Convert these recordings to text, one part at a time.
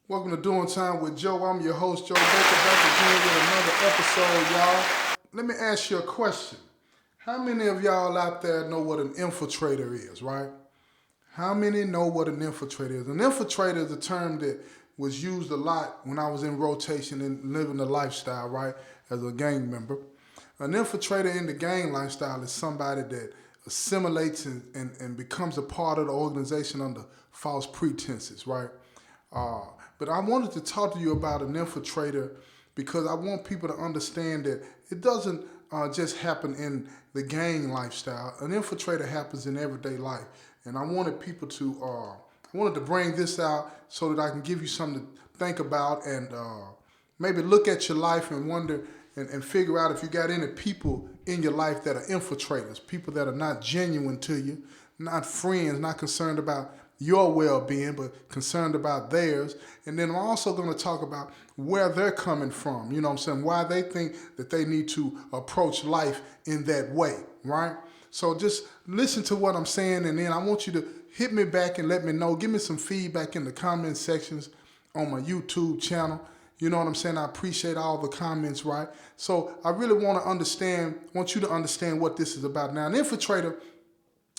Welcome to Doing Time with Joe. I'm your host, Joe Baker, back again with another episode, y'all. Let me ask you a question. How many of y'all out there know what an infiltrator is, right? How many know what an infiltrator is? An infiltrator is a term that was used a lot when I was in rotation and living the lifestyle, right, as a gang member. An infiltrator in the gang lifestyle is somebody that assimilates and becomes a part of the organization under false pretenses, right? But I wanted to talk to you about an infiltrator because I want people to understand that it doesn't just happen in the gang lifestyle. An infiltrator happens in everyday life. And I wanted people to, I wanted to bring this out so that I can give you something to think about and maybe look at your life and wonder and figure out if you got any people in your life that are infiltrators, people that are not genuine to you, not friends, not concerned about your well-being, but concerned about theirs. And then I'm also going to talk about where they're coming from, you know what I'm saying, why they think that they need to approach life in that way, right? So just listen to what I'm saying, and then I want you to hit me back and let me know. Give me some feedback in the comment sections on my YouTube channel. You know what I'm saying? I appreciate all the comments, right? So I really want you to understand what this is about. Now, an infiltrator,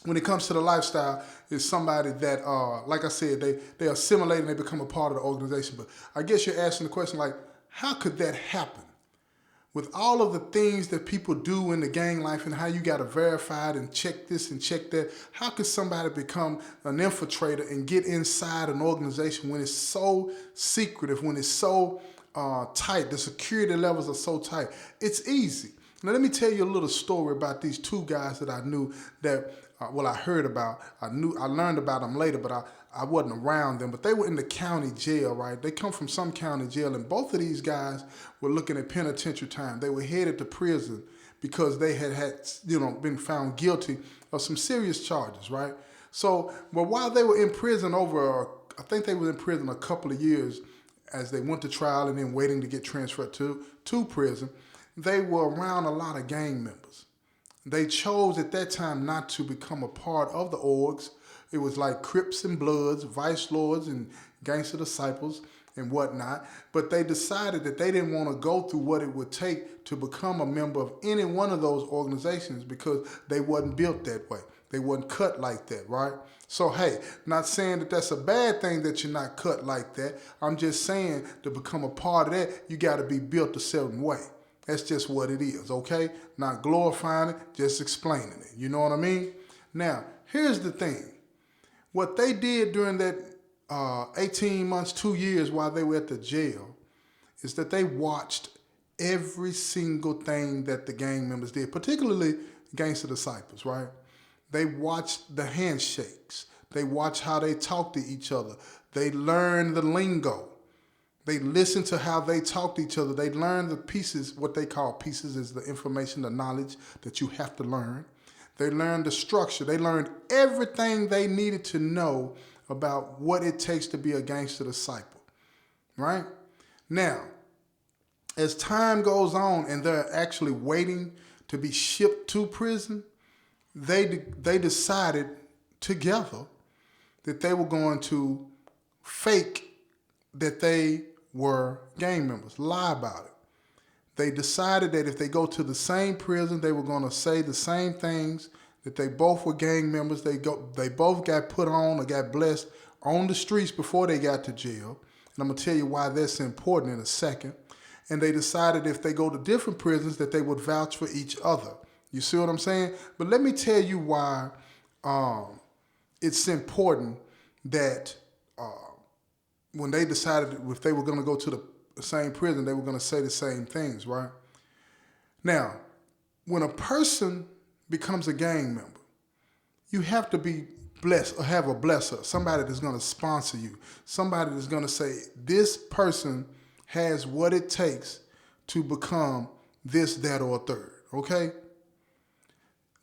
when it comes to the lifestyle, is somebody that, like I said, they assimilate and they become a part of the organization. But I guess you're asking the question, like, how could that happen? With all of the things that people do in the gang life and how you got to verify it and check this and check that, how could somebody become an infiltrator and get inside an organization when it's so secretive, when it's so tight, the security levels are so tight? It's easy. Now, let me tell you a little story about these two guys that I knew that, I heard about. I learned about them later, but I wasn't around them. But they were in the county jail, right? They come from some county jail, and both of these guys were looking at penitentiary time. They were headed to prison because they had been found guilty of some serious charges, right? So, but while they were in prison I think they were in prison a couple of years as they went to trial and then waiting to get transferred to prison, they were around a lot of gang members. They chose at that time not to become a part of the orgs. It was like Crips and Bloods, Vice Lords and Gangster Disciples and whatnot. But they decided that they didn't want to go through what it would take to become a member of any one of those organizations because they wasn't built that way. They wasn't cut like that, right? So, hey, not saying that that's a bad thing that you're not cut like that. I'm just saying to become a part of that, you got to be built a certain way. That's just what it is, okay? Not glorifying it, just explaining it. You know what I mean? Now, here's the thing. What they did during that 18 months, 2 years while they were at the jail is that they watched every single thing that the gang members did, particularly Gangster Disciples, right? They watched the handshakes. They watched how they talked to each other. They learned the lingo. They listened to how they talk to each other. They learned the pieces, what they call pieces is the information, the knowledge that you have to learn. They learned the structure. They learned everything they needed to know about what it takes to be a gangster disciple, right? Now, as time goes on and they're actually waiting to be shipped to prison, they decided together that they were going to fake that they were gang members, lie about it. They decided that if they go to the same prison, they were going to say the same things, that they both were gang members. They both got put on or got blessed on the streets before they got to jail. And I'm going to tell you why that's important in a second. And they decided if they go to different prisons that they would vouch for each other. You see what I'm saying? But let me tell you why it's important that when they decided if they were going to go to the same prison, they were going to say the same things, right? Now, when a person becomes a gang member, you have to be blessed or have a blesser, somebody that's going to sponsor you, somebody that's going to say, this person has what it takes to become this, that, or a third, okay?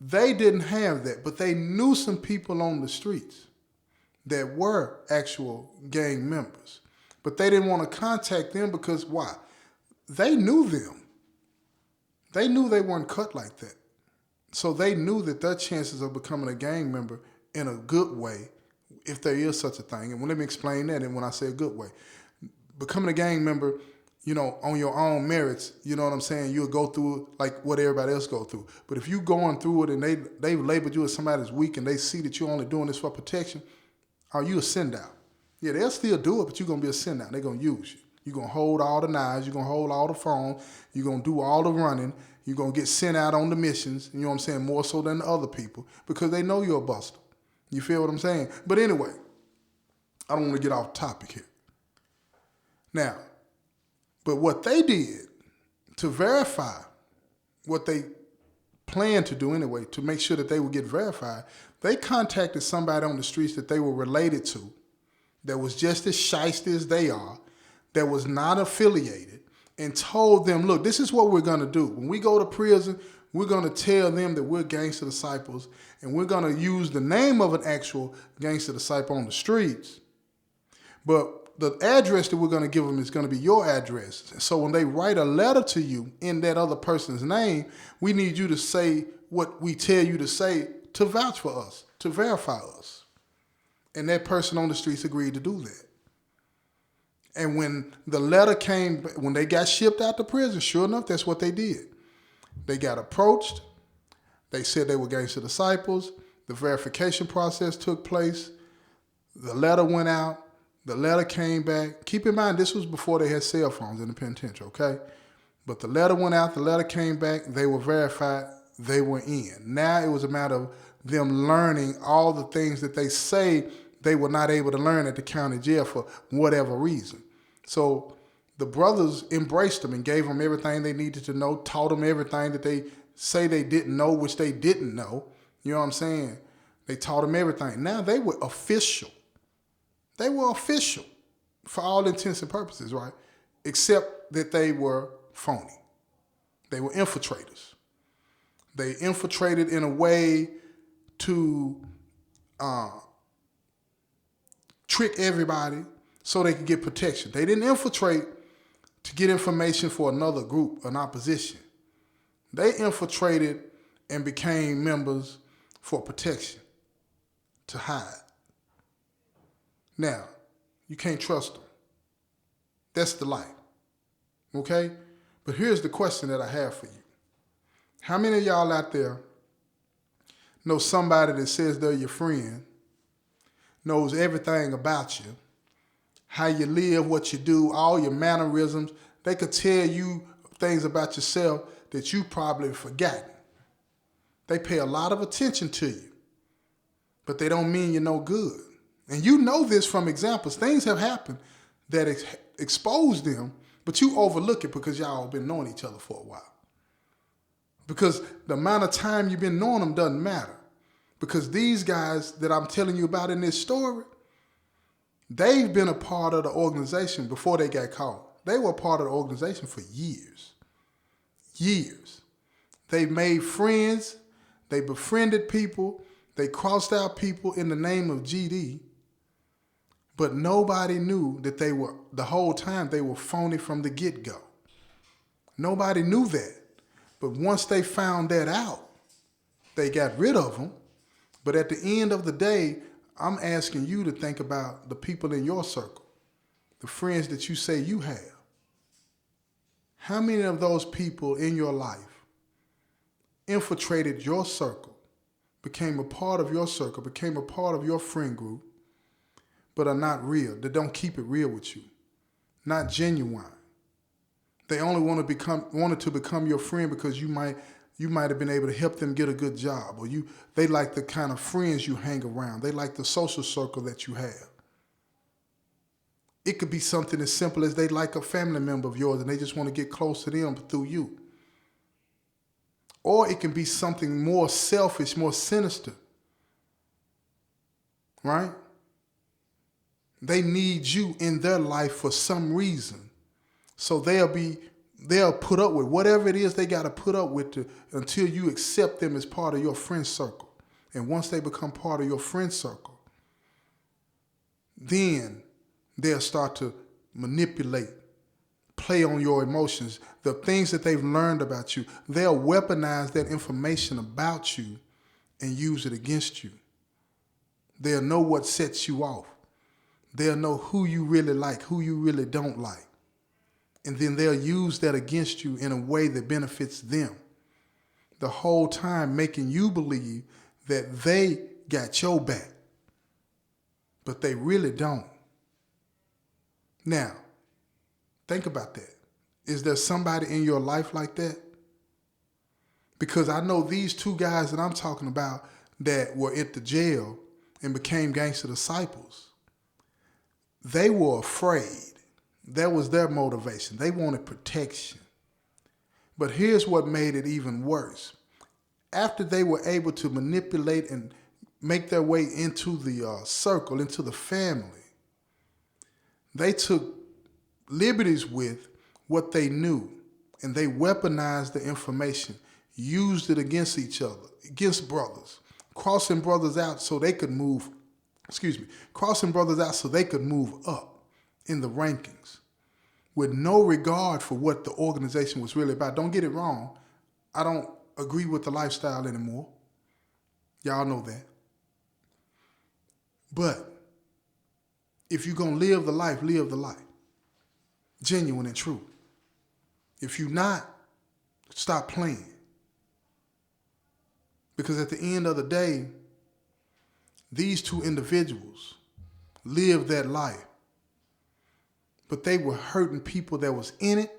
They didn't have that, but they knew some people on the streets that were actual gang members. But they didn't want to contact them because why? They knew them. They knew they weren't cut like that. So they knew that their chances of becoming a gang member in a good way, if there is such a thing, and let me explain that and when I say a good way. becoming a gang member, on your own merits, you know what I'm saying? You'll go through like what everybody else go through. But if you going through it and they've labeled you as somebody that's weak and they see that you're only doing this for protection, are you a send out? Yeah, they'll still do it, but you're going to be a send out. They're going to use you. You're going to hold all the knives. You're going to hold all the phone. You're going to do all the running. You're going to get sent out on the missions, you know what I'm saying, more so than the other people because they know you're a buster. You feel what I'm saying? But anyway, I don't want to get off topic here. Now, but what they did to verify what they planned to do anyway, to make sure that they would get verified, they contacted somebody on the streets that they were related to that was just as shiesty as they are, that was not affiliated, and told them, look, this is what we're going to do. When we go to prison, we're going to tell them that we're gangster disciples, and we're going to use the name of an actual gangster disciple on the streets. But the address that we're going to give them is going to be your address. So when they write a letter to you in that other person's name, we need you to say what we tell you to say to vouch for us, to verify us. And that person on the streets agreed to do that. And when the letter came, when they got shipped out to prison, sure enough, that's what they did. They got approached. They said they were gangster disciples. The verification process took place. The letter went out. The letter came back. Keep in mind, this was before they had cell phones in the penitentiary, okay? But the letter went out. The letter came back. They were verified. They were in. Now it was a matter of them learning all the things that they say they were not able to learn at the county jail for whatever reason. So the brothers embraced them and gave them everything they needed to know, taught them everything that they say they didn't know, which they didn't know. You know what I'm saying? They taught them everything. Now they were official. They were official for all intents and purposes, right? Except that they were phony. They were infiltrators. They infiltrated in a way to trick everybody so they could get protection. They didn't infiltrate to get information for another group, an opposition. They infiltrated and became members for protection, to hide. Now, you can't trust them. That's the light, okay? But here's the question that I have for you. How many of y'all out there know somebody that says they're your friend, knows everything about you, how you live, what you do, all your mannerisms? They could tell you things about yourself that you probably forgotten. They pay a lot of attention to you, but they don't mean you're no good. And you know this from examples. Things have happened that expose them, but you overlook it because y'all been knowing each other for a while. Because the amount of time you've been knowing them doesn't matter. Because these guys that I'm telling you about in this story, they've been a part of the organization before they got caught. They were a part of the organization for years. Years. They made friends. They befriended people. They crossed out people in the name of GD. But nobody knew that they were, the whole time, they were phony from the get-go. Nobody knew that. But once they found that out, they got rid of them. But at the end of the day, I'm asking you to think about the people in your circle, the friends that you say you have. How many of those people in your life infiltrated your circle, became a part of your circle, became a part of your friend group, but are not real? They don't keep it real with you, not genuine. They only wanted to become your friend because you might have been able to help them get a good job, or they like the kind of friends you hang around. They like the social circle that you have. It could be something as simple as they like a family member of yours and they just want to get close to them through you. Or it can be something more selfish, more sinister, right? They need you in their life for some reason. So they'll put up with whatever it is they got to put up with until you accept them as part of your friend circle. And once they become part of your friend circle, then they'll start to manipulate, play on your emotions, the things that they've learned about you. They'll weaponize that information about you and use it against you. They'll know what sets you off. They'll know who you really like, who you really don't like. And then they'll use that against you in a way that benefits them. The whole time making you believe that they got your back. But they really don't. Now, think about that. Is there somebody in your life like that? Because I know these two guys that I'm talking about that were at the jail and became gangster disciples, they were afraid. That was their motivation. They wanted protection. But here's what made it even worse. After they were able to manipulate and make their way into the circle, into the family, they took liberties with what they knew, and they weaponized the information, used it against each other, against brothers, crossing brothers out so they could move, crossing brothers out so they could move up in the rankings with no regard for what the organization was really about. Don't get it wrong. I don't agree with the lifestyle anymore. Y'all know that. But if you're going to live the life, live the life. Genuine and true. If you're not, stop playing. Because at the end of the day, these two individuals lived that life. But they were hurting people that was in it.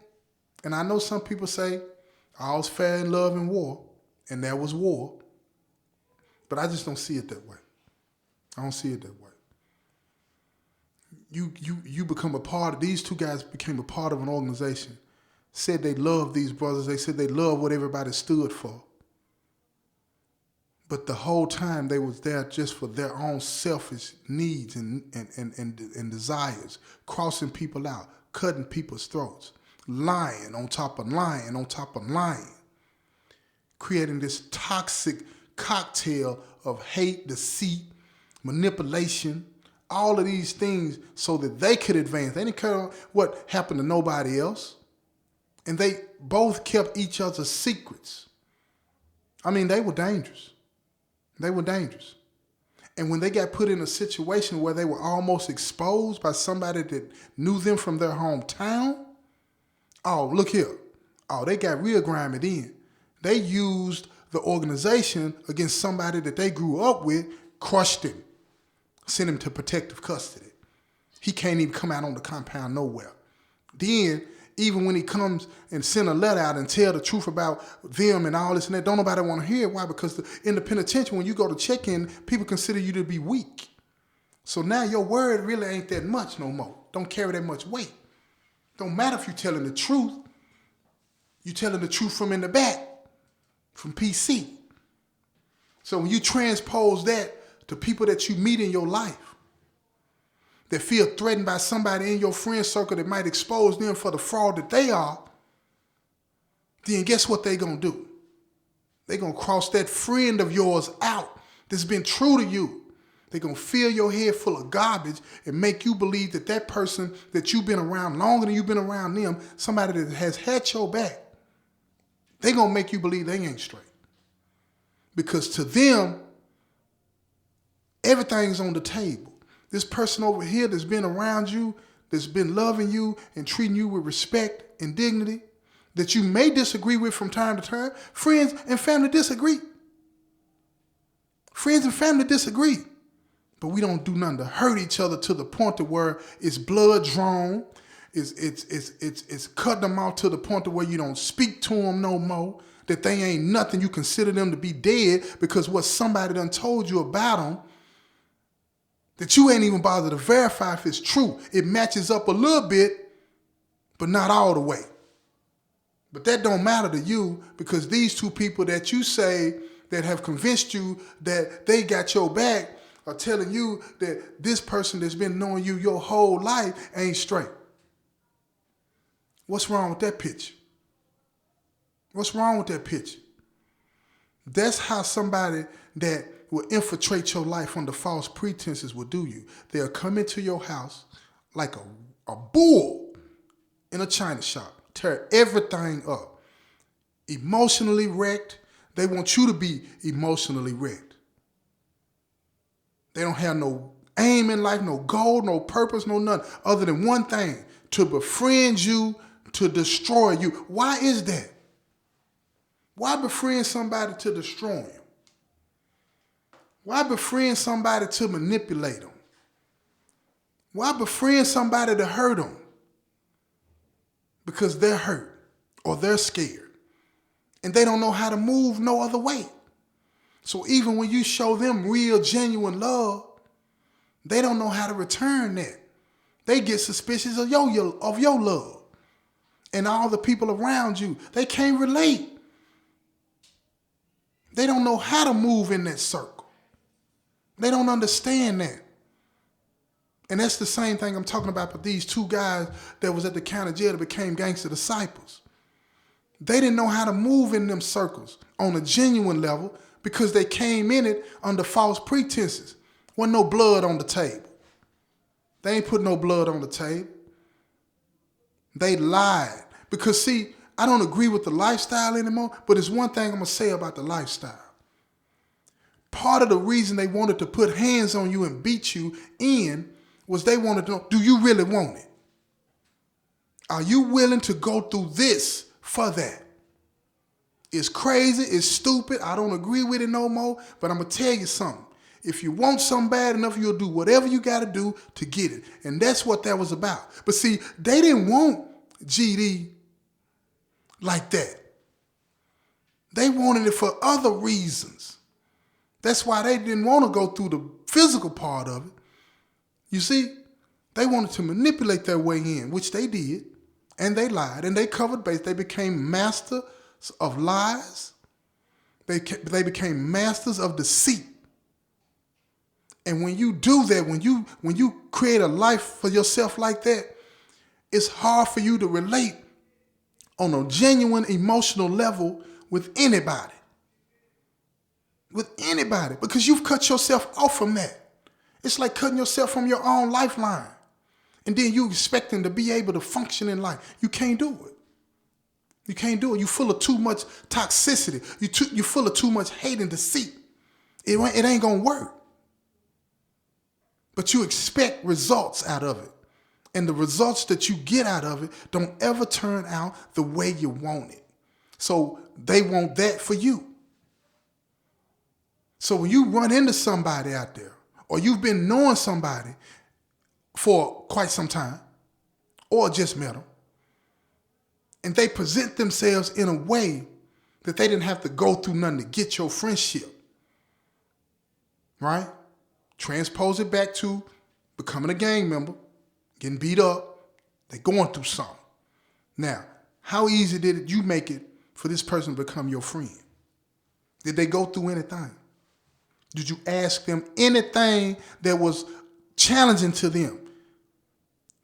And I know some people say, all's fair in love and war. And there was war. But I just don't see it that way. I don't see it that way. You become a part of, these two guys became a part of an organization, said they loved these brothers, they said they loved what everybody stood for. But the whole time they was there just for their own selfish needs and desires, crossing people out, cutting people's throats, lying on top of lying on top of lying, creating this toxic cocktail of hate, deceit, manipulation, all of these things so that they could advance. They didn't care what happened to nobody else. And they both kept each other's secrets. I mean, they were dangerous. They were dangerous. And when they got put in a situation where they were almost exposed by somebody that knew them from their hometown, oh, look here. Oh, they got real grimy then. They used the organization against somebody that they grew up with, crushed him, sent him to protective custody. He can't even come out on the compound nowhere. Then, even when he comes and send a letter out and tell the truth about them and all this and that, don't nobody want to hear it. Why? Because in the penitentiary, when you go to check-in, people consider you to be weak. So now your word really ain't that much no more. Don't carry that much weight. Don't matter if you're telling the truth. You're telling the truth from in the back, from PC. So when you transpose that to people that you meet in your life, that feel threatened by somebody in your friend circle that might expose them for the fraud that they are, then guess what they're going to do? They're going to cross that friend of yours out that's been true to you. They're going to fill your head full of garbage and make you believe that that person that you've been around longer than you've been around them, somebody that has had your back, they're going to make you believe they ain't straight. Because to them, everything's on the table. This person over here that's been around you, that's been loving you and treating you with respect and dignity, that you may disagree with from time to time, friends and family disagree. Friends and family disagree. But we don't do nothing to hurt each other to the point to where it's blood drawn, it's cutting them out to the point to where you don't speak to them no more, that they ain't nothing, you consider them to be dead because what somebody done told you about them, that you ain't even bothered to verify if it's true. It matches up a little bit, but not all the way. But that don't matter to you because these two people that you say that have convinced you that they got your back are telling you that this person that's been knowing you your whole life ain't straight. What's wrong with that picture? What's wrong with that picture? That's how somebody that will infiltrate your life under false pretenses will do you. They'll come into your house like a bull in a china shop, tear everything up. Emotionally wrecked. They want you to be emotionally wrecked. They don't have no aim in life, no goal, no purpose, no nothing other than one thing, to befriend you, to destroy you. Why is that? Why befriend somebody to destroy him? Why befriend somebody to manipulate them? Why befriend somebody to hurt them? Because they're hurt or they're scared and they don't know how to move no other way. So even when you show them real, genuine love, they don't know how to return that. They get suspicious of your love. And all the people around you, they can't relate. They don't know how to move in that circle. They don't understand that. And that's the same thing I'm talking about with these two guys that was at the county jail that became gangster disciples. They didn't know how to move in them circles on a genuine level because they came in it under false pretenses. Wasn't no blood on the table. They ain't put no blood on the table. They lied. Because see, I don't agree with the lifestyle anymore, but there's one thing I'm going to say about the lifestyle. Part of the reason they wanted to put hands on you and beat you in was they wanted to know, do you really want it? Are you willing to go through this for that? It's crazy, it's stupid, I don't agree with it no more, but I'm going to tell you something. If you want something bad enough, you'll do whatever you got to do to get it. And that's what that was about. But see, they didn't want GD like that. They wanted it for other reasons. That's why they didn't want to go through the physical part of it. You see, they wanted to manipulate their way in, which they did, and they lied, and they covered base. They became masters of lies. They became masters of deceit. And when you do that, when you create a life for yourself like that, it's hard for you to relate on a genuine emotional level with anybody. With anybody, because you've cut yourself off from that. It's like cutting yourself from your own lifeline. And then you expecting to be able to function in life. You can't do it. You can't do it. You're full of too much toxicity. You're full of too much hate and deceit. It ain't going to work. But you expect results out of it. And the results that you get out of it don't ever turn out the way you want it. So they want that for you. So when you run into somebody out there, or you've been knowing somebody for quite some time, or just met them, and they present themselves in a way that they didn't have to go through nothing to get your friendship, right? Transpose it back to becoming a gang member, getting beat up, they're going through something. Now, how easy did you make it for this person to become your friend? Did they go through anything? Did you ask them anything that was challenging to them?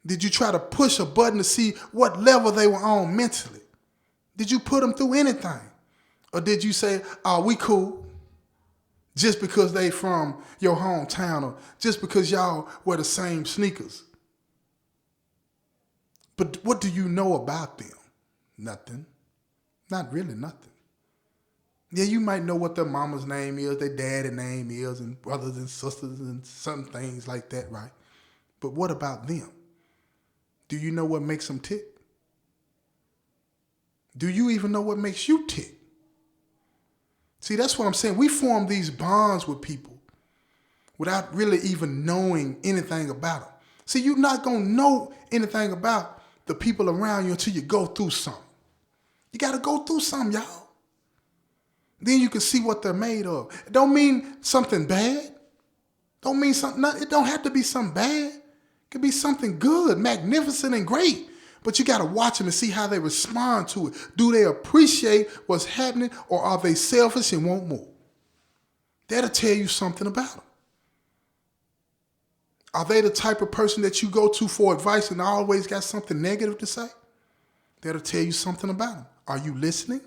Did you try to push a button to see what level they were on mentally? Did you put them through anything? Or did you say, oh, we cool, just because they from your hometown or just because y'all wear the same sneakers? But what do you know about them? Nothing. Not really nothing. Yeah, you might know what their mama's name is, their daddy's name is, and brothers and sisters and some things like that, right? But what about them? Do you know what makes them tick? Do you even know what makes you tick? See, that's what I'm saying. We form these bonds with people without really even knowing anything about them. See, you're not going to know anything about the people around you until you go through something. You got to go through something, y'all. Then you can see what they're made of. It don't mean something bad. Don't mean something. It don't have to be something bad. It could be something good, magnificent, and great. But you got to watch them and see how they respond to it. Do they appreciate what's happening, or are they selfish and won't move? That'll tell you something about them. Are they the type of person that you go to for advice and always got something negative to say? That'll tell you something about them. Are you listening?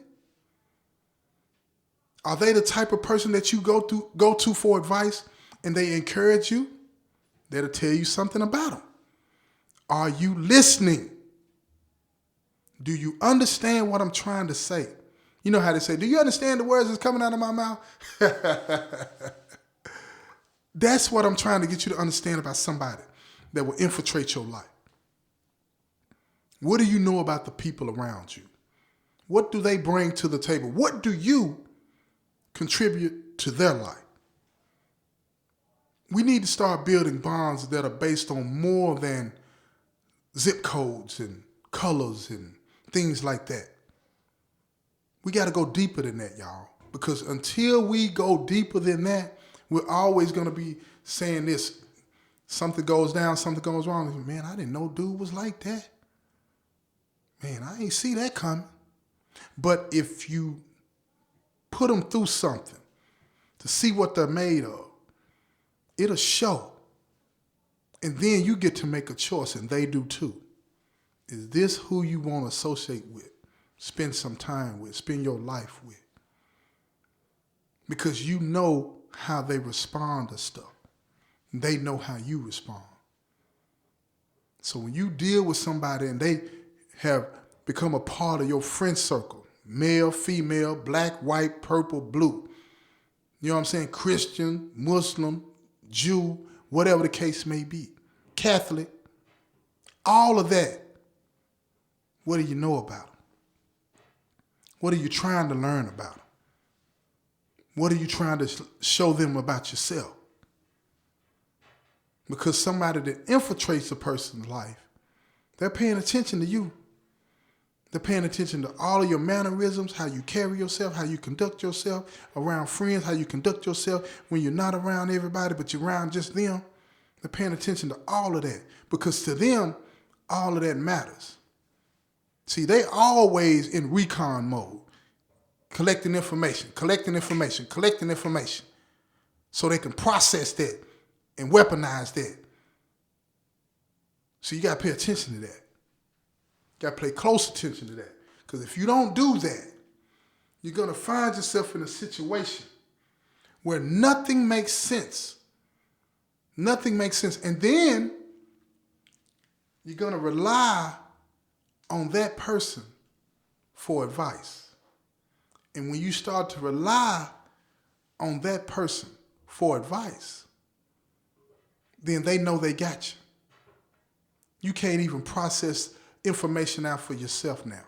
Are they the type of person that you go to for advice and they encourage you? That'll tell you something about them. Are you listening? Do you understand what I'm trying to say? You know how they say, do you understand the words that's coming out of my mouth? That's what I'm trying to get you to understand about somebody that will infiltrate your life. What do you know about the people around you? What do they bring to the table? What do you contribute to their life? We need to start building bonds that are based on more than zip codes and colors and things like that. We got to go deeper than that, y'all. Because until we go deeper than that, we're always going to be saying this. Something goes down, something goes wrong. Man, I didn't know dude was like that. Man, I ain't see that coming. But if you put them through something to see what they're made of, it'll show. And then you get to make a choice, and they do too. Is this who you want to associate with, spend some time with, spend your life with? Because you know how they respond to stuff. They know how you respond. So when you deal with somebody and they have become a part of your friend circle, male, female, black, white, purple, blue, you know what I'm saying? Christian, Muslim, Jew, whatever the case may be, Catholic, all of that. What do you know about them? What are you trying to learn about them? What are you trying to show them about yourself? Because somebody that infiltrates a person's life, they're paying attention to you. They're paying attention to all of your mannerisms, how you carry yourself, how you conduct yourself around friends, how you conduct yourself when you're not around everybody, but you're around just them. They're paying attention to all of that because to them, all of that matters. See, they always in recon mode, collecting information, so they can process that and weaponize that. So you got to pay attention to that. You got to pay close attention to that. Because if you don't do that, you're going to find yourself in a situation where nothing makes sense. Nothing makes sense. And then you're going to rely on that person for advice. And when you start to rely on that person for advice, then they know they got you. You can't even process information out for yourself now.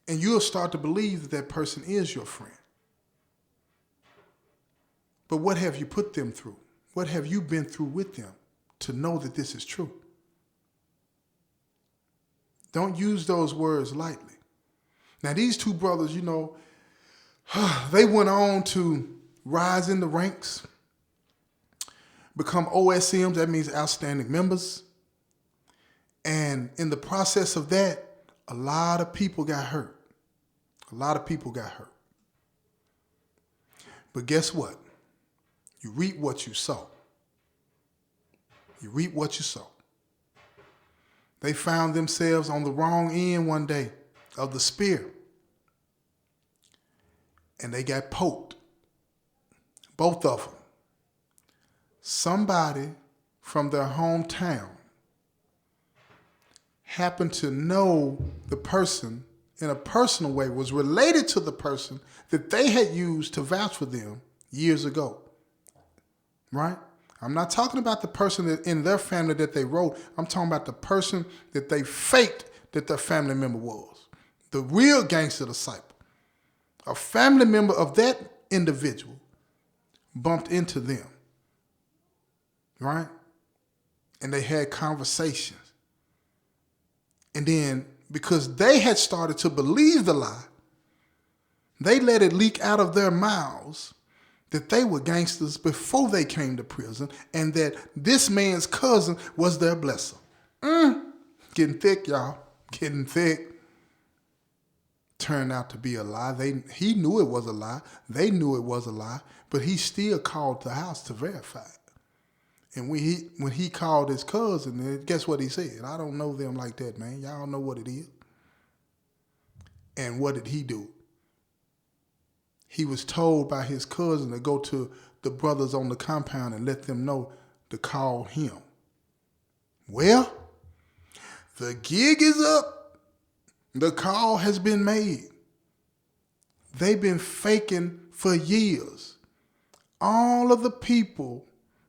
And you'll start to believe that that person is your friend. But what have you put them through? What have you been through with them to know that this is true? Don't use those words lightly. Now, these two brothers, you know, they went on to rise in the ranks, become OSMs, that means outstanding members. And in the process of that, a lot of people got hurt. A lot of people got hurt. But guess what? You reap what you sow. You reap what you sow. They found themselves on the wrong end one day of the spear. And they got poked. Both of them. Somebody from their hometown happened to know the person in a personal way, was related to the person that they had used to vouch for them years ago. Right? I'm not talking about the person that in their family that they wrote. I'm talking about the person that they faked that their family member was. The real gangster disciple. A family member of that individual bumped into them. Right? And they had conversations. And then, because they had started to believe the lie, they let it leak out of their mouths that they were gangsters before they came to prison and that this man's cousin was their blesser. Getting thick, y'all. Getting thick. Turned out to be a lie. He knew it was a lie. They knew it was a lie, but he still called the house to verify it. And when he called his cousin, guess what he said? I don't know them like that, man. Y'all know what it is. And what did he do? He was told by his cousin to go to the brothers on the compound and let them know to call him. Well, the gig is up. The call has been made. They've been faking for years. All of the people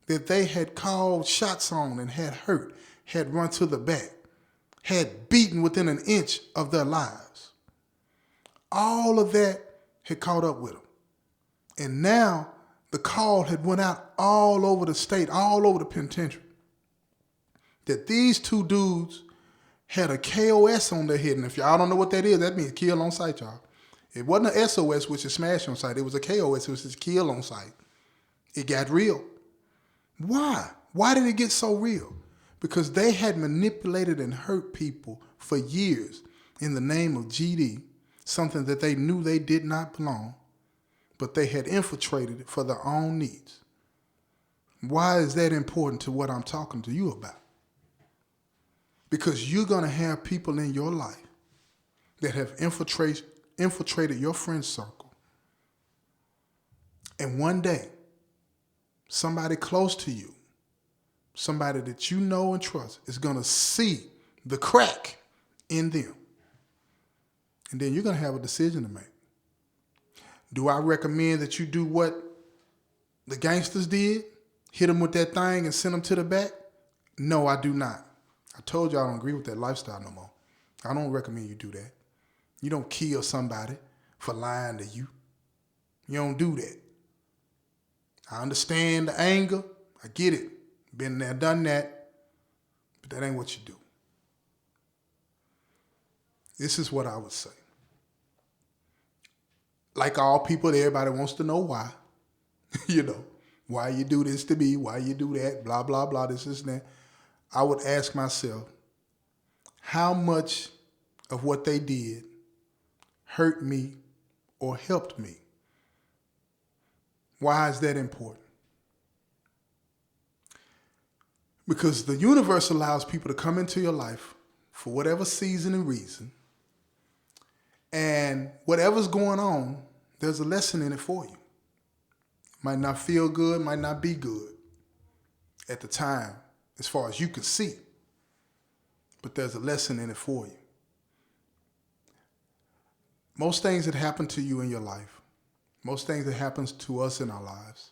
that they had called shots on and had hurt, had run to the back, had beaten within an inch of their lives. All of that had caught up with them. And now the call had went out all over the state, all over the penitentiary, that these two dudes had a KOS on their head. And if y'all don't know what that is, that means kill on sight, y'all. It wasn't an SOS, which is smash on sight. It was a KOS, which is kill on sight. It got real. Why? Why did it get so real? Because they had manipulated and hurt people for years in the name of GD, something that they knew they did not belong, but they had infiltrated it for their own needs. Why is that important to what I'm talking to you about? Because you're going to have people in your life that have infiltrated your friend circle. And one day, somebody close to you, somebody that you know and trust, is going to see the crack in them. And then you're going to have a decision to make. Do I recommend that you do what the gangsters did? Hit them with that thing and send them to the back? No, I do not. I told you I don't agree with that lifestyle no more. I don't recommend you do that. You don't kill somebody for lying to you. You don't do that. I understand the anger. I get it. Been there, done that. But that ain't what you do. This is what I would say. Like all people, everybody wants to know why. Why you do this to me, why you do that, blah, blah, blah, this and that. I would ask myself, how much of what they did hurt me or helped me? Why is that important? Because the universe allows people to come into your life for whatever season and reason, and whatever's going on, there's a lesson in it for you. Might not feel good, might not be good at the time, as far as you can see. But there's a lesson in it for you. Most things that happen to you in your life, most things that happens to us in our lives,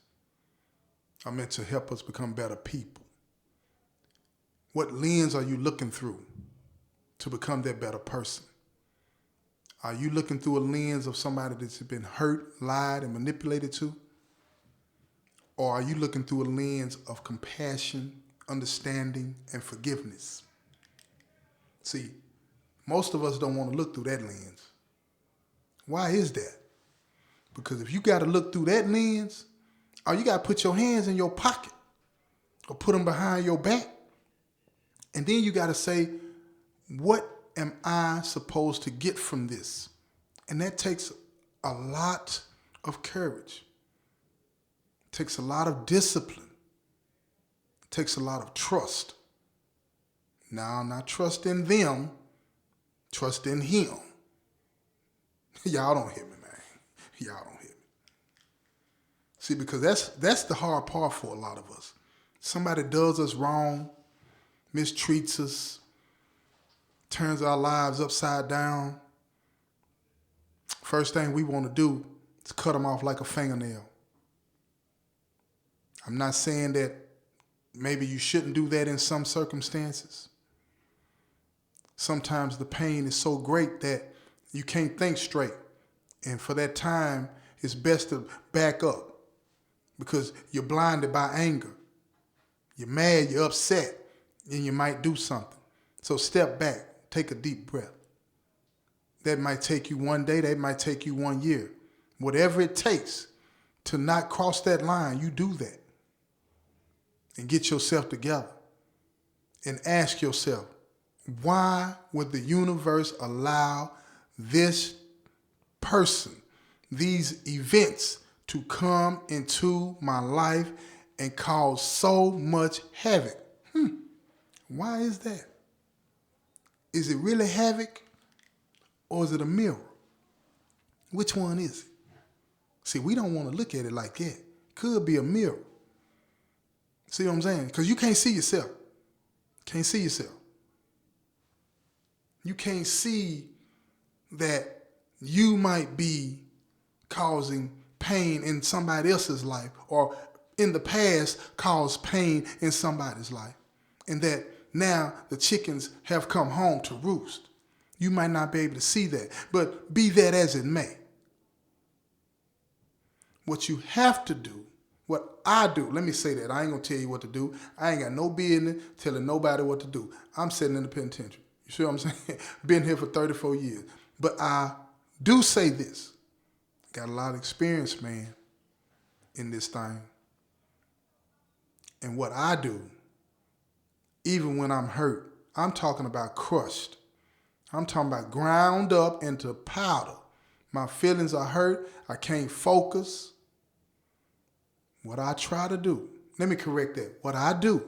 are meant to help us become better people. What lens are you looking through to become that better person? Are you looking through a lens of somebody that's been hurt, lied, and manipulated to? Or are you looking through a lens of compassion, understanding, and forgiveness? See, most of us don't want to look through that lens. Why is that? Because if you got to look through that lens, or you got to put your hands in your pocket or put them behind your back, and then you got to say, what am I supposed to get from this? And that takes a lot of courage. It takes a lot of discipline. It takes a lot of trust. Now, not trust in them, trust in him. Y'all don't hear me, man. Y'all don't hear me. See, because that's the hard part for a lot of us. Somebody does us wrong, mistreats us, turns our lives upside down. First thing we want to do is cut them off like a fingernail. I'm not saying that maybe you shouldn't do that in some circumstances. Sometimes the pain is so great that you can't think straight. And for that time, it's best to back up because you're blinded by anger. You're mad, you're upset, and you might do something. So step back, take a deep breath. That might take you one day, that might take you 1 year. Whatever it takes to not cross that line, you do that. And get yourself together and ask yourself, why would the universe allow this person, these events to come into my life and cause so much havoc? Why is that? Is it really havoc or is it a mirror? Which one is it? See, we don't want to look at it like that. Could be a mirror. See what I'm saying? Because you can't see yourself. Can't see yourself. You can't see that you might be causing pain in somebody else's life, or in the past caused pain in somebody's life, and that now the chickens have come home to roost. You might not be able to see that, but be that as it may. What you have to do, what I do, let me say that, I ain't gonna tell you what to do. I ain't got no business telling nobody what to do. I'm sitting in the penitentiary. You see what I'm saying? Been here for 34 years. But I do say this. Got a lot of experience, man, in this thing. And what I do, even when I'm hurt, I'm talking about crushed. I'm talking about ground up into powder. My feelings are hurt. I can't focus. What I try to do, let me correct that. What I do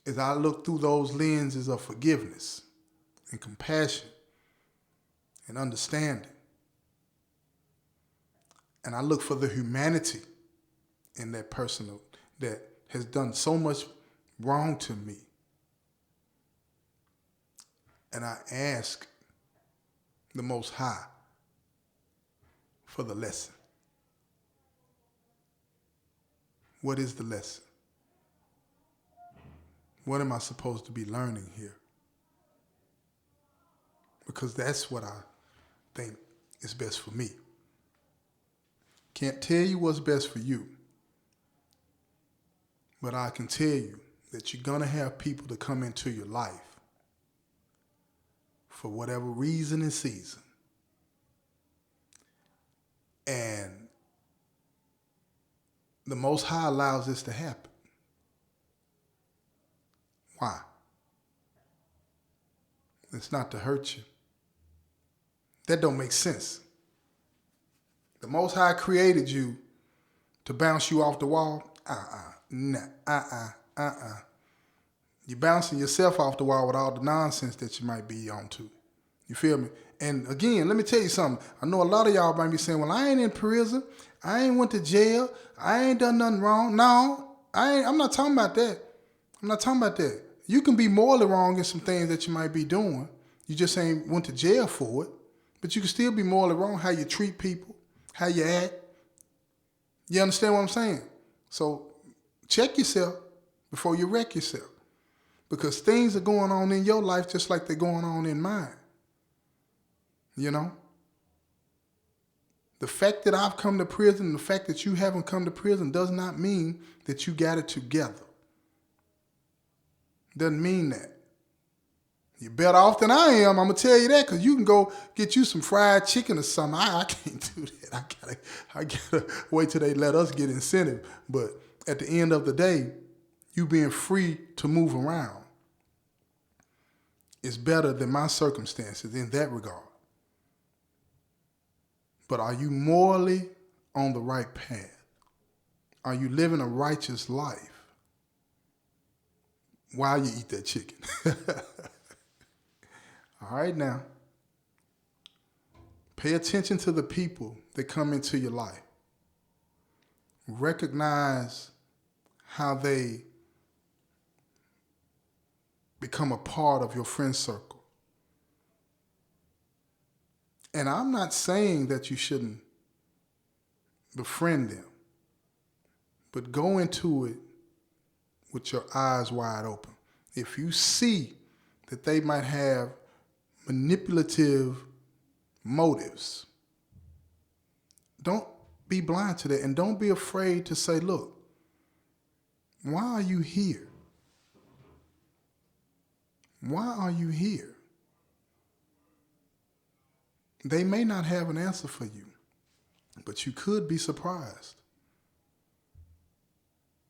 is I look through those lenses of forgiveness and compassion and understanding. And I look for the humanity in that person that has done so much wrong to me. And I ask the Most High for the lesson. What is the lesson? What am I supposed to be learning here? Because that's what I think is best for me. Can't tell you what's best for you, but I can tell you that you're going to have people to come into your life for whatever reason and season. And the Most High allows this to happen. Why? It's not to hurt you. That don't make sense. The Most High created you to bounce you off the wall. You're bouncing yourself off the wall with all the nonsense that you might be onto. You feel me? And again, let me tell you something. I know a lot of y'all might be saying, well, I ain't in prison. I ain't went to jail. I ain't done nothing wrong. No, I'm not talking about that. I'm not talking about that. You can be morally wrong in some things that you might be doing. You just ain't went to jail for it. But you can still be morally wrong how you treat people, how you act. You understand what I'm saying? So check yourself before you wreck yourself. Because things are going on in your life just like they're going on in mine. You know? The fact that I've come to prison, the fact that you haven't come to prison does not mean that you got it together. Doesn't mean that. You're better off than I am, I'm going to tell you that, because you can go get you some fried chicken or something. I can't do that. I gotta wait till they let us get incentive. But at the end of the day, you being free to move around is better than my circumstances in that regard. But are you morally on the right path? Are you living a righteous life while you eat that chicken? All right now. Pay attention to the people that come into your life. Recognize how they become a part of your friend circle. And I'm not saying that you shouldn't befriend them, but go into it with your eyes wide open. If you see that they might have manipulative motives, don't be blind to that, and don't be afraid to say, look, why are you here? Why are you here? They may not have an answer for you, but you could be surprised.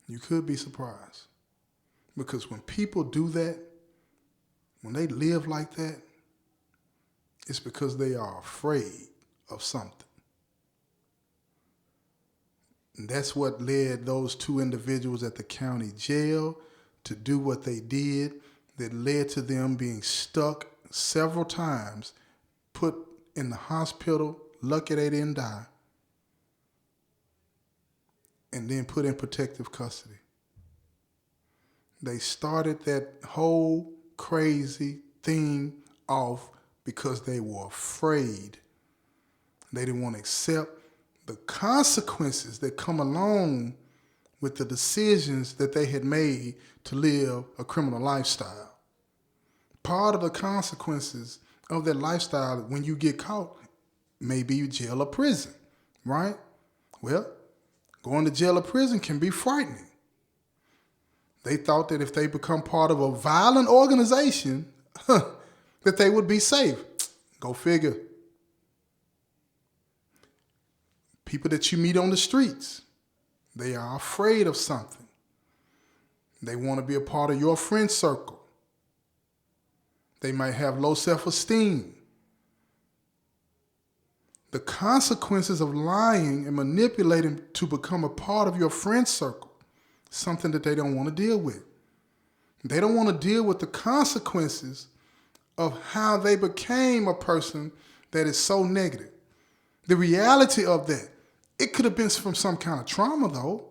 You could be surprised. Because when people do that, when they live like that, it's because they are afraid of something. And that's what led those two individuals at the county jail to do what they did, that led to them being stuck several times, put in the hospital, lucky they didn't die, and then put in protective custody. They started that whole crazy thing off because they were afraid They didn't want to accept the consequences that come along with the decisions that they had made to live a criminal lifestyle. Part of the consequences of that lifestyle when you get caught may be jail or prison, right? Well, going to jail or prison can be frightening. They thought that if they become part of a violent organization, that they would be safe. Go figure. People that you meet on the streets, they are afraid of something. They want to be a part of your friend circle. They might have low self-esteem. The consequences of lying and manipulating to become a part of your friend circle, something that they don't want to deal with. They don't want to deal with the consequences of how they became a person that is so negative. The reality of that, it could have been from some kind of trauma though.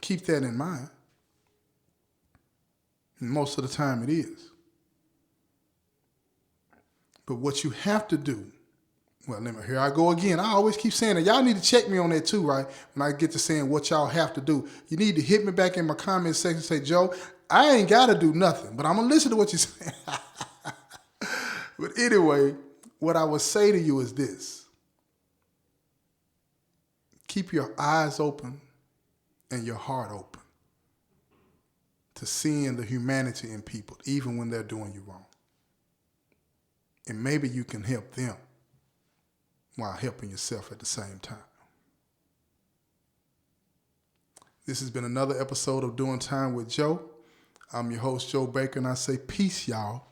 Keep that in mind. And most of the time it is. But what you have to do, well, here I go again. I always keep saying that. Y'all need to check me on that too, right? When I get to saying what y'all have to do. You need to hit me back in my comment section and say, Joe, I ain't got to do nothing, but I'm going to listen to what you're saying. But anyway, what I would say to you is this. Keep your eyes open and your heart open to seeing the humanity in people, even when they're doing you wrong. And maybe you can help them while helping yourself at the same time. This has been another episode of Doing Time with Joe. I'm your host, Joe Baker, and I say peace, y'all.